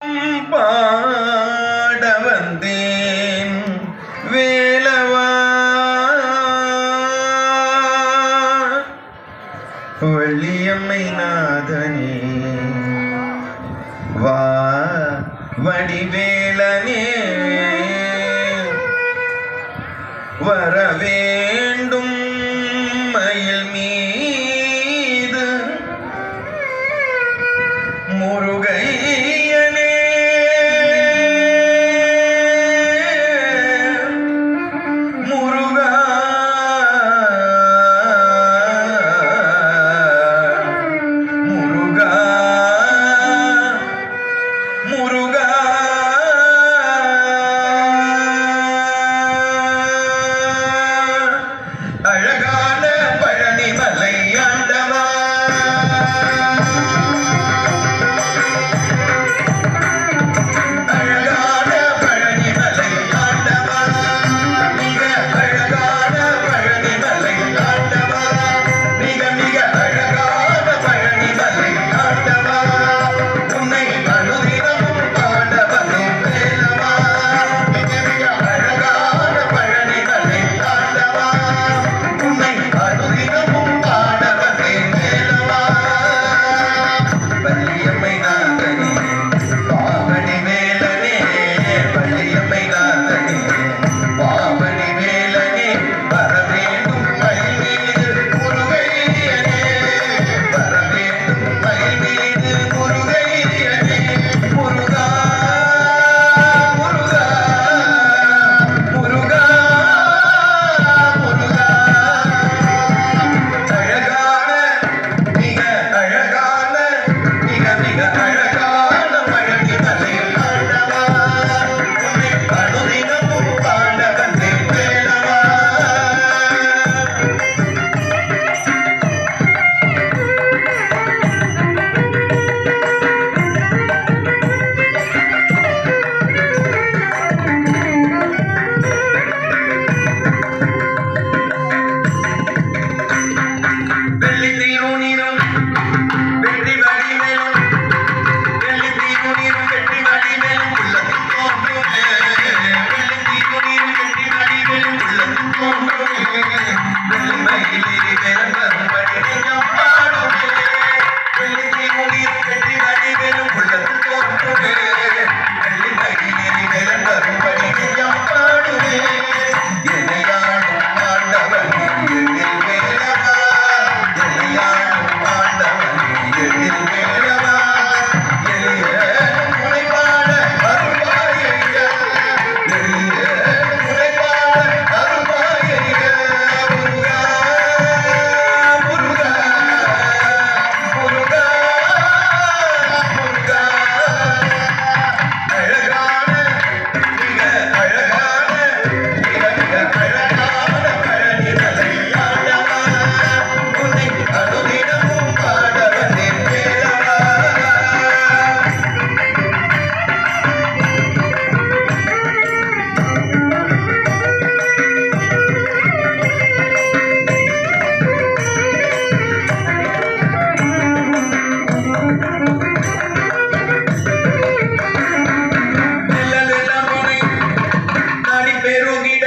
பாட வந்தேன் வேலவா வள்ளியம்மை நாதனே வா வடிவேலனே வர வேண்டும் மயில் மீது முருகையனே முருகா முருகா முருகா அழகான பழனிமலை ஆண்டவா அழகான பழனிமலை ஆண்டவா மிக அழகான பழனிமலை ஆண்டவா மிக மிக அழகான பழனிமலை ஆண்டவா உன்னை அனுதினமும் பாட வரும் வேலவா மிக மிக அழகான பழனிமலை ஆண்டவா உன்னை அனுதினமும் பாட வரும் வேலவா வள்ளியம்மை நாதனே பாவனி வேலனே வள்ளியம்மை நாதனே பாவனி வேலனே வர வேண்டும் மயில் மீது முருகையனே வர வேண்டும் மயில் மீது முருகையனே முருகா முருகா முருகா முருகா அழகான மிக அழகான மிக மிக அழகான பழனிமலை ஆண்டவா உன்னை அனுதினமும் பாட வந்தேன் வேலவா வெள்ளி தீருணிரும் வெற்றி வடிவேலும் வெள்ளி தீருணிரும் வெற்றி வடிவேலும் உள்ளத்தில் தோன்றுமே வெள்ளி தீருணிரும் வெற்றி வடிவேலும் உள்ளத்தில் தோன்றுமே வெள்ளி மயிலேறி வேலம்படி நெஞ்சம் பாடுமே வெள்ளி தீருணிரும் வெற்றி வடிவேலும் உள்ளத்தில் தோன்றுமே வெள்ளி மயிலேறி வேலம்படி நெஞ்சம் பாடுமே என்னையாடும் ஆண்டவன் எழில் வேலவா என்னையாடும் ஆண்டவன் எழில் வேலவா எளிய முனைப்பாட அருள்வாயையா எளிய முனைப்பாட அருள்வாயையா முருகா முருகா முருகா முருகா அழகான மிக அழகான மிக மிக அழகான பழனிமலை ஆண்டவா உன்னை அனுதினமும் பாட வந்தேன் வேலவா நல்லதெல்லாம் உன்னை நாடி பெருகிட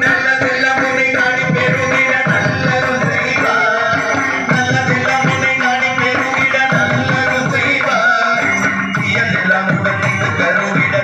நல்லதெல்லாம் உன்னை நாடி பெருகிட நல்லதும் செய்வார் நல்லதெல்லாம் உன்னை நாடி பெருகிட நல்லதும் செய்வார் தீயதெல்லாம் உடன் நீ கருகிட